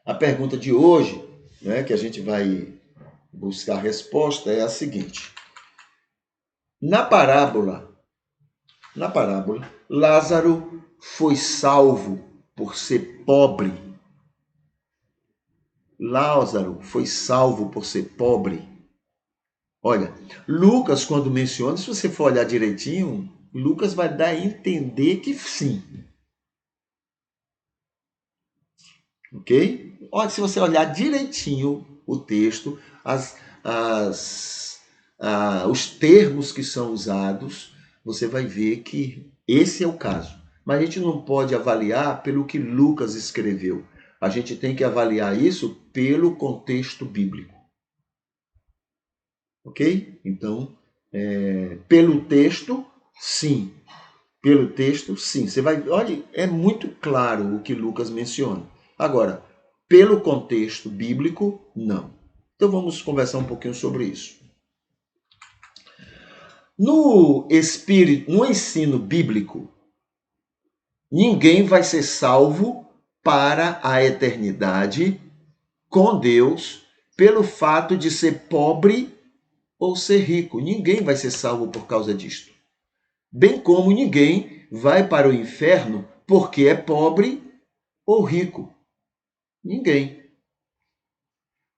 A pergunta de hoje, né, que a gente vai buscar a resposta é a seguinte. Na parábola, Lázaro foi salvo por ser pobre. Lázaro foi salvo por ser pobre. Olha, Lucas, quando menciona, se você for olhar direitinho, Lucas vai dar a entender que sim. Ok? Olha, se você olhar direitinho o texto, os termos que são usados, você vai ver que esse é o caso. Mas a gente não pode avaliar pelo que Lucas escreveu. A gente tem que avaliar isso pelo contexto bíblico. Ok? Então, pelo texto, sim. Pelo texto, sim. Você vai, olha, é muito claro o que Lucas menciona. Agora, pelo contexto bíblico, não. Então vamos conversar um pouquinho sobre isso. No ensino bíblico, ninguém vai ser salvo para a eternidade com Deus pelo fato de ser pobre ou ser rico. Ninguém vai ser salvo por causa disto. Bem como ninguém vai para o inferno porque é pobre ou rico. Ninguém.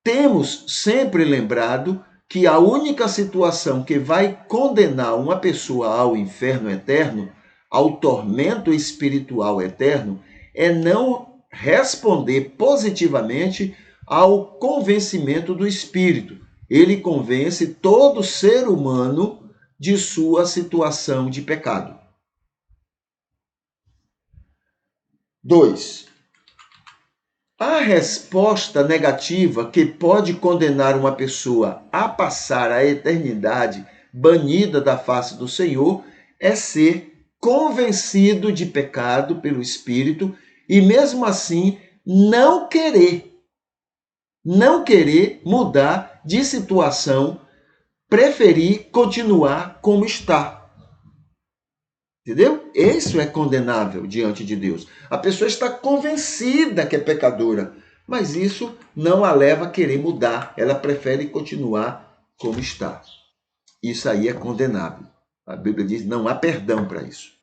Temos sempre lembrado que a única situação que vai condenar uma pessoa ao inferno eterno, ao tormento espiritual eterno, é não responder positivamente ao convencimento do Espírito. Ele convence todo ser humano de sua situação de pecado. 2. A resposta negativa que pode condenar uma pessoa a passar a eternidade banida da face do Senhor é ser convencido de pecado pelo Espírito e, mesmo assim, não querer mudar de situação, preferir continuar como está. Entendeu? Isso é condenável diante de Deus. A pessoa está convencida que é pecadora, mas isso não a leva a querer mudar. Ela prefere continuar como está. Isso aí é condenável. A Bíblia diz que não há perdão para isso.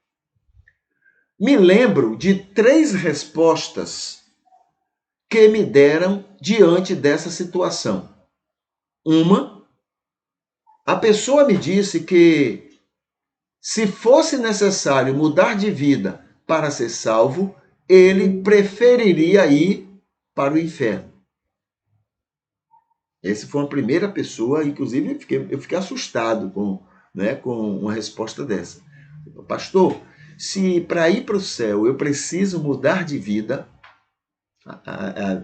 Me lembro de 3 respostas que me deram diante dessa situação. Uma, a pessoa me disse que se fosse necessário mudar de vida para ser salvo, ele preferiria ir para o inferno. Essa foi uma primeira pessoa, inclusive eu fiquei assustado com uma resposta dessa. Pastor, se para ir para o céu eu preciso mudar de vida,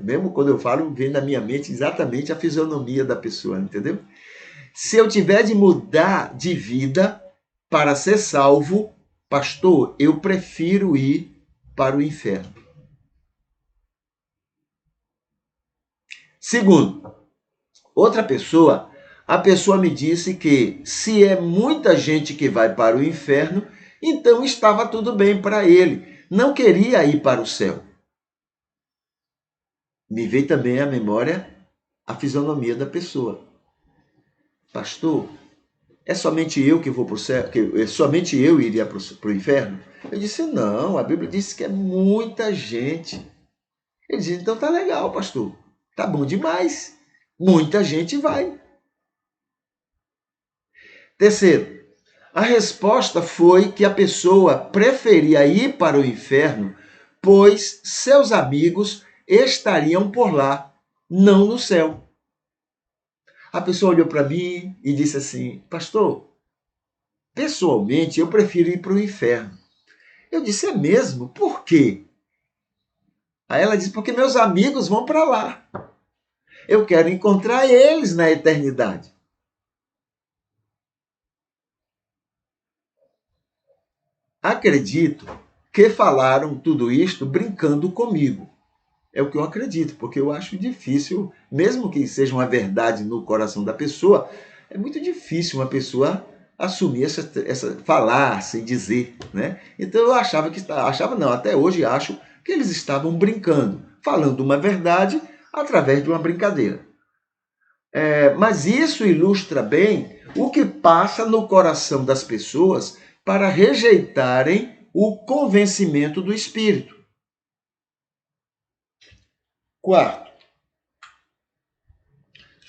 mesmo quando eu falo, vem na minha mente exatamente a fisionomia da pessoa, entendeu? Se eu tiver de mudar de vida para ser salvo, pastor, eu prefiro ir para o inferno. Segundo, outra pessoa, a pessoa me disse que se é muita gente que vai para o inferno, então estava tudo bem para ele. Não queria ir para o céu. Me veio também à memória a fisionomia da pessoa. Pastor, é somente eu que vou para o céu? Somente eu iria para o inferno? Eu disse, não, a Bíblia diz que é muita gente. Ele disse, então tá legal, pastor. Tá bom demais. Muita gente vai. Terceiro, a resposta foi que a pessoa preferia ir para o inferno, pois seus amigos estariam por lá, não no céu. A pessoa olhou para mim e disse assim, pastor, pessoalmente eu prefiro ir para o inferno. Eu disse, é mesmo? Por quê? Aí ela disse, porque meus amigos vão para lá. Eu quero encontrar eles na eternidade. Acredito que falaram tudo isto brincando comigo. É o que eu acredito, porque eu acho difícil, mesmo que seja uma verdade no coração da pessoa, é muito difícil uma pessoa assumir falar sem dizer, né? Então eu achava não, até hoje acho que eles estavam brincando, falando uma verdade através de uma brincadeira. Mas isso ilustra bem o que passa no coração das pessoas para rejeitarem o convencimento do Espírito. Quarto,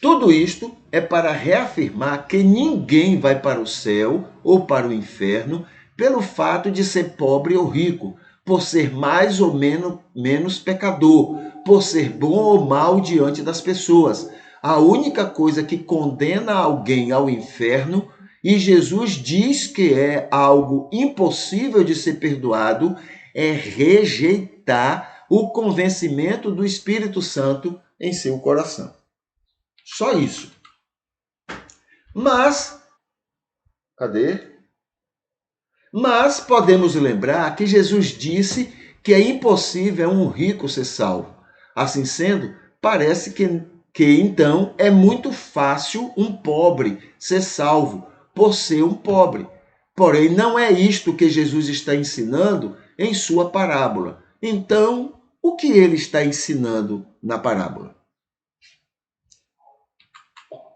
tudo isto é para reafirmar que ninguém vai para o céu ou para o inferno pelo fato de ser pobre ou rico, por ser mais ou menos pecador, por ser bom ou mal diante das pessoas. A única coisa que condena alguém ao inferno, e Jesus diz que é algo impossível de ser perdoado, é rejeitar o convencimento do Espírito Santo em seu coração. Só isso. Mas, cadê? Mas podemos lembrar que Jesus disse que é impossível um rico ser salvo. Assim sendo, parece que então é muito fácil um pobre ser salvo por ser um pobre. Porém, não é isto que Jesus está ensinando em sua parábola. Então, o que ele está ensinando na parábola?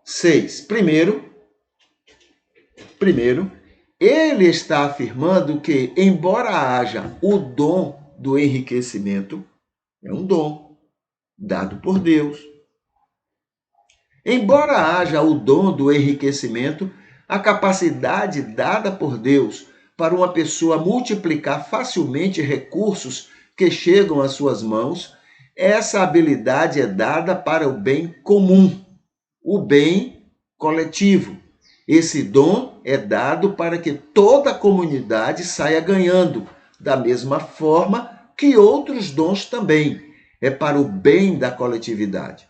6. Primeiro, ele está afirmando que, embora haja o dom do enriquecimento, é um dom dado por Deus. Embora haja o dom do enriquecimento, a capacidade dada por Deus para uma pessoa multiplicar facilmente recursos que chegam às suas mãos, essa habilidade é dada para o bem comum, o bem coletivo. Esse dom é dado para que toda a comunidade saia ganhando, da mesma forma que outros dons também. É para o bem da coletividade.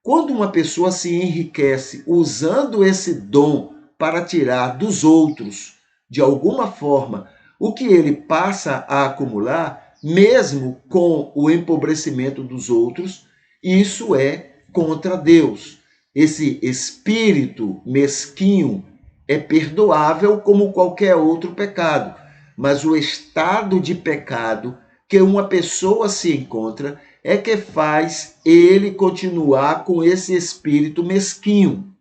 Quando uma pessoa se enriquece usando esse dom para tirar dos outros, de alguma forma, o que ele passa a acumular, mesmo com o empobrecimento dos outros, isso é contra Deus. Esse espírito mesquinho é perdoável como qualquer outro pecado, mas o estado de pecado que uma pessoa se encontra é que faz ele continuar com esse espírito mesquinho.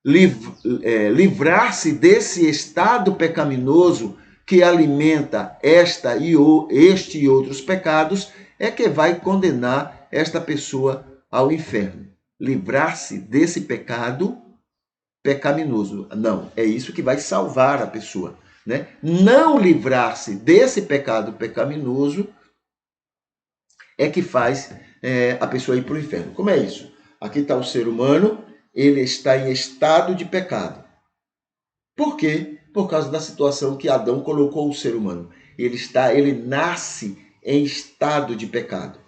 Livrar-se desse estado pecaminoso que alimenta este e outros pecados é que vai condenar esta pessoa ao inferno. Livrar-se desse pecado pecaminoso. Não, é isso que vai salvar a pessoa, né? Não livrar-se desse pecado pecaminoso é que faz a pessoa ir para o inferno. Como é isso? Aqui está o ser humano, ele está em estado de pecado. Por quê? Por causa da situação que Adão colocou o ser humano. Ele nasce em estado de pecado.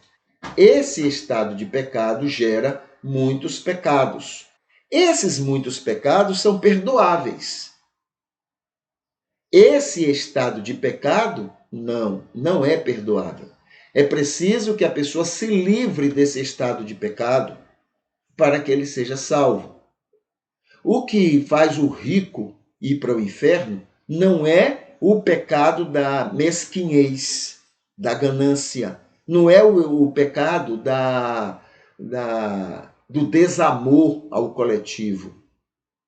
Esse estado de pecado gera muitos pecados. Esses muitos pecados são perdoáveis. Esse estado de pecado, não é perdoável. É preciso que a pessoa se livre desse estado de pecado para que ele seja salvo. O que faz o rico ir para o inferno não é o pecado da mesquinhez, da ganância, não é o pecado do desamor ao coletivo.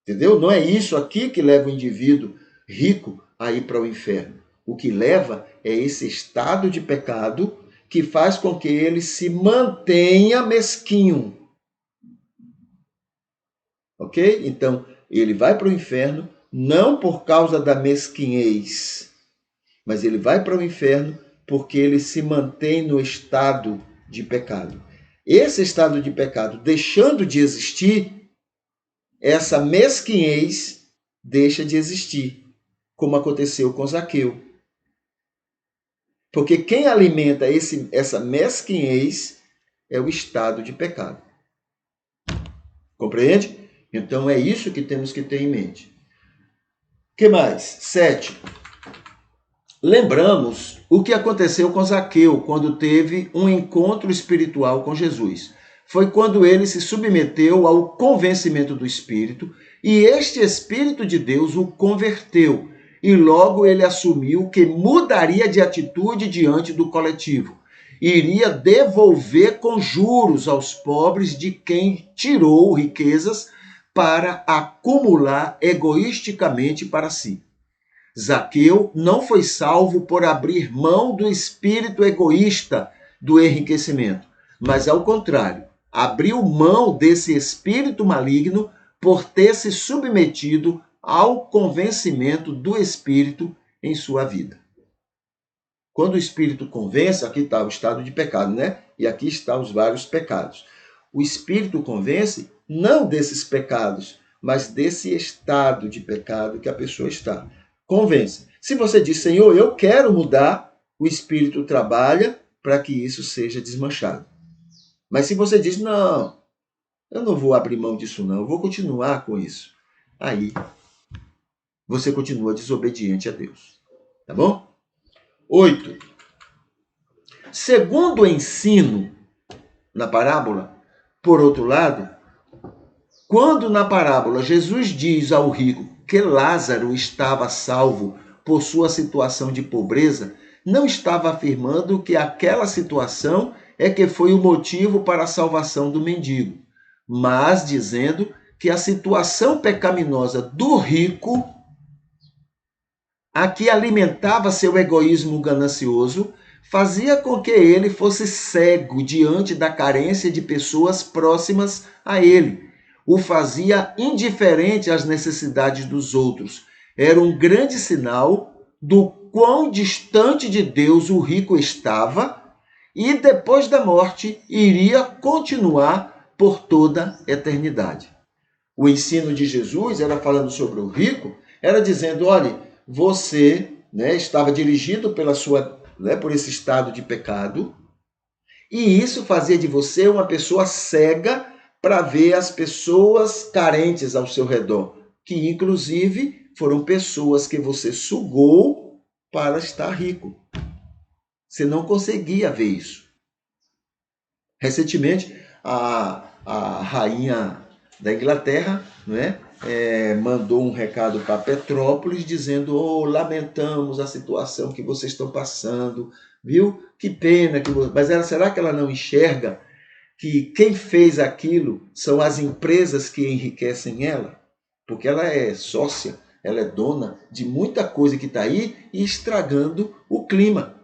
Entendeu? Não é isso aqui que leva o indivíduo rico a ir para o inferno. O que leva é esse estado de pecado que faz com que ele se mantenha mesquinho. Ok? Então, ele vai para o inferno não por causa da mesquinhez, mas ele vai para o inferno porque ele se mantém no estado de pecado. Esse estado de pecado deixando de existir, essa mesquinhez deixa de existir, como aconteceu com Zaqueu. Porque quem alimenta essa mesquinhez é o estado de pecado. Compreende? Então é isso que temos que ter em mente. O que mais? 7. Lembramos o que aconteceu com Zaqueu quando teve um encontro espiritual com Jesus. Foi quando ele se submeteu ao convencimento do Espírito e este Espírito de Deus o converteu. E logo ele assumiu que mudaria de atitude diante do coletivo. iria devolver com juros aos pobres de quem tirou riquezas para acumular egoisticamente para si. Zaqueu não foi salvo por abrir mão do espírito egoísta do enriquecimento, mas ao contrário, abriu mão desse espírito maligno por ter se submetido ao convencimento do Espírito em sua vida. Quando o Espírito convence, aqui está o estado de pecado, né? E aqui estão os vários pecados. O Espírito convence não desses pecados, mas desse estado de pecado que a pessoa está. Convence. Se você diz, Senhor, eu quero mudar, o Espírito trabalha para que isso seja desmanchado. Mas se você diz, não, eu não vou abrir mão disso não, eu vou continuar com isso. Aí, você continua desobediente a Deus. Tá bom? 8. Segundo o ensino na parábola, por outro lado, quando na parábola Jesus diz ao rico que Lázaro estava salvo por sua situação de pobreza, não estava afirmando que aquela situação é que foi o motivo para a salvação do mendigo, mas dizendo que a situação pecaminosa do rico, a que alimentava seu egoísmo ganancioso, fazia com que ele fosse cego diante da carência de pessoas próximas a ele. O fazia indiferente às necessidades dos outros. Era um grande sinal do quão distante de Deus o rico estava e depois da morte iria continuar por toda a eternidade. O ensino de Jesus era falando sobre o rico, era dizendo, olha, você estava dirigido por esse estado de pecado, e isso fazia de você uma pessoa cega para ver as pessoas carentes ao seu redor, que inclusive foram pessoas que você sugou para estar rico. Você não conseguia ver isso. Recentemente, a rainha da Inglaterra, mandou um recado para Petrópolis dizendo, lamentamos a situação que vocês estão passando, viu? Que pena. Mas será que ela não enxerga que quem fez aquilo são as empresas que enriquecem ela? Porque ela é sócia, ela é dona de muita coisa que está aí e estragando o clima.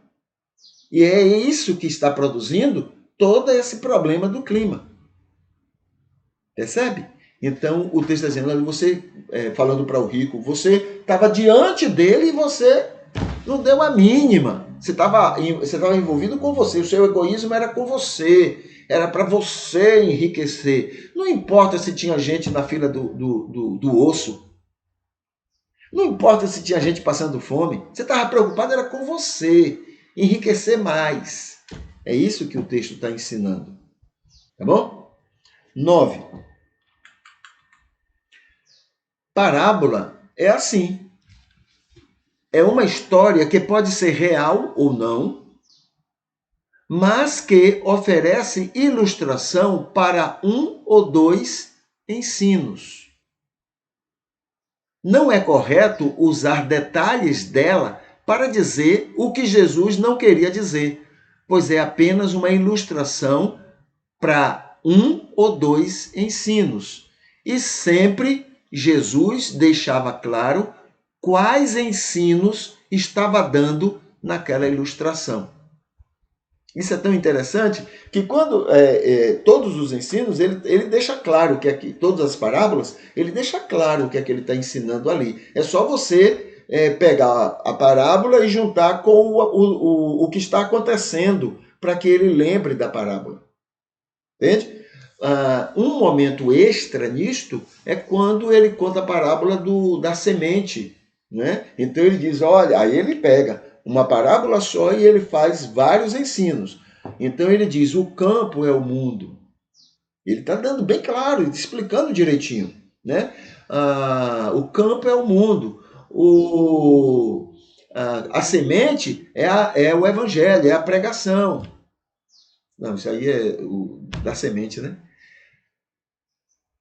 E é isso que está produzindo todo esse problema do clima. Percebe? Então, o texto está dizendo, olha, você, falando para o rico, você estava diante dele e você não deu a mínima. Você estava envolvido com você, o seu egoísmo era com você, era para você enriquecer. Não importa se tinha gente na fila do osso, não importa se tinha gente passando fome, você estava preocupado, era com você, enriquecer mais. É isso que o texto está ensinando. Tá bom? 9. Parábola é assim. É uma história que pode ser real ou não, mas que oferece ilustração para um ou dois ensinos. Não é correto usar detalhes dela para dizer o que Jesus não queria dizer, pois é apenas uma ilustração para um ou dois ensinos. E sempre Jesus deixava claro quais ensinos estava dando naquela ilustração. Isso é tão interessante que quando todos os ensinos, ele deixa claro que aqui, todas as parábolas, ele deixa claro o que é que ele está ensinando ali. É só você pegar a parábola e juntar com o que está acontecendo para que ele lembre da parábola. Entende? Um momento extra nisto é quando ele conta a parábola da semente. Então ele diz, olha, aí ele pega uma parábola só e ele faz vários ensinos. Então ele diz, o campo é o mundo. Ele está dando bem claro, explicando direitinho. O campo é o mundo. A semente é o evangelho, é a pregação. Não, isso aí é da semente, né?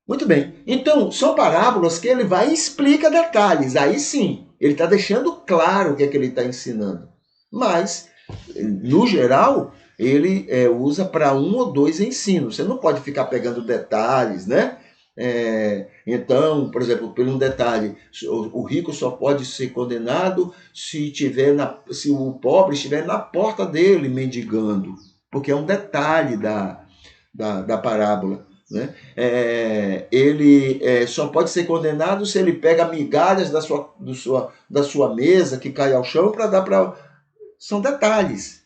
Muito bem. Então, são parábolas que ele vai e explica detalhes. Aí sim, ele está deixando claro o que é que ele está ensinando. Mas, no geral, ele usa para um ou dois ensinos. Você não pode ficar pegando detalhes, né? Então, por exemplo, por um detalhe, o rico só pode ser condenado se o pobre estiver na porta dele mendigando, porque é um detalhe da parábola. Né? Ele só pode ser condenado se ele pega migalhas da sua mesa que cai ao chão para dar para... São detalhes.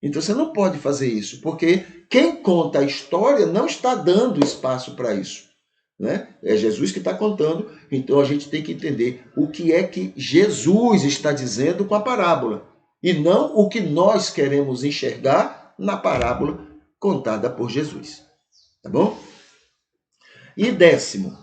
Então você não pode fazer isso, porque quem conta a história não está dando espaço para isso. Né? É Jesus que está contando, então a gente tem que entender o que é que Jesus está dizendo com a parábola, e não o que nós queremos enxergar na parábola contada por Jesus. Tá bom? E décima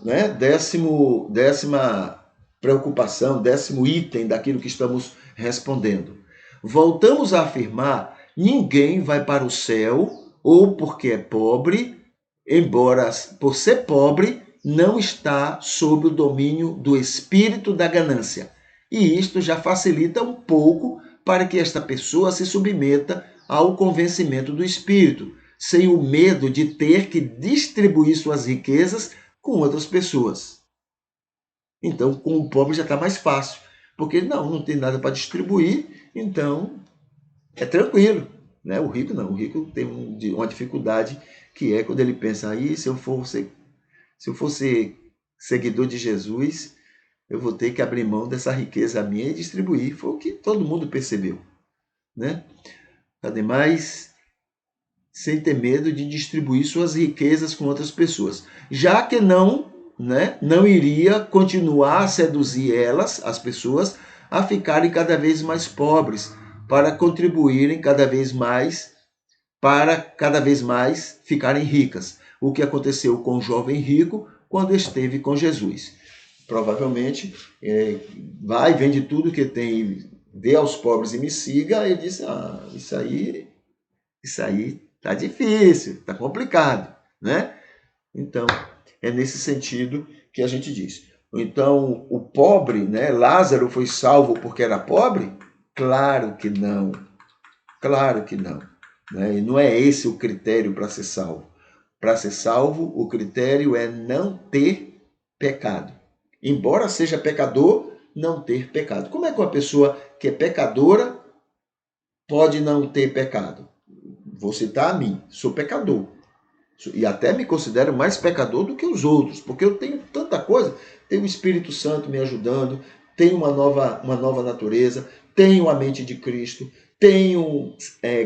preocupação, décimo item daquilo que estamos respondendo. Voltamos a afirmar: ninguém vai para o céu ou porque é pobre, embora por ser pobre não está sob o domínio do espírito da ganância. E isto já facilita um pouco para que esta pessoa se submeta ao convencimento do espírito, sem o medo de ter que distribuir suas riquezas com outras pessoas. Então, com o pobre já está mais fácil, porque não tem nada para distribuir, então é tranquilo. Né? O rico não, o rico tem uma dificuldade que é quando ele pensa, aí se eu for ser seguidor de Jesus, eu vou ter que abrir mão dessa riqueza minha e distribuir. Foi o que todo mundo percebeu. Né? Ademais, sem ter medo de distribuir suas riquezas com outras pessoas, já que não iria continuar a seduzir elas, as pessoas, a ficarem cada vez mais pobres, para contribuírem cada vez mais, para cada vez mais ficarem ricas. O que aconteceu com o jovem rico quando esteve com Jesus. Provavelmente vai, vende tudo que tem, dê aos pobres e me siga. Ele disse, isso aí tá difícil, tá complicado, né? Então, é nesse sentido que a gente diz. Então, o pobre, né? Lázaro foi salvo porque era pobre? Claro que não. Claro que não. Né? E não é esse o critério para ser salvo. Para ser salvo, o critério é não ter pecado. Embora seja pecador, não ter pecado. Como é que uma pessoa que é pecadora pode não ter pecado? Vou citar a mim, sou pecador. E até me considero mais pecador do que os outros, porque eu tenho tanta coisa. Tenho o Espírito Santo me ajudando, tenho uma nova natureza, tenho a mente de Cristo, tenho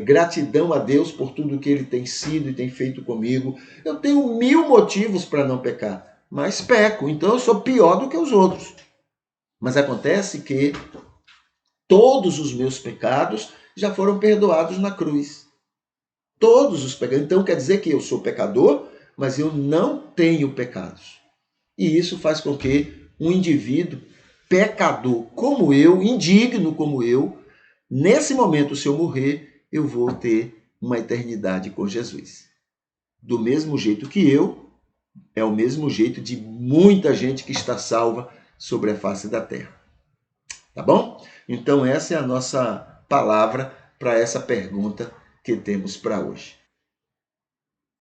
gratidão a Deus por tudo que Ele tem sido e tem feito comigo. Eu tenho 1000 motivos para não pecar, mas peco, então eu sou pior do que os outros. Mas acontece que todos os meus pecados já foram perdoados na cruz. Todos os pecados. Então quer dizer que eu sou pecador, mas eu não tenho pecados. E isso faz com que um indivíduo pecador como eu, indigno como eu, nesse momento, se eu morrer, eu vou ter uma eternidade com Jesus. Do mesmo jeito que eu, é o mesmo jeito de muita gente que está salva sobre a face da terra. Tá bom? Então essa é a nossa palavra para essa pergunta que temos para hoje.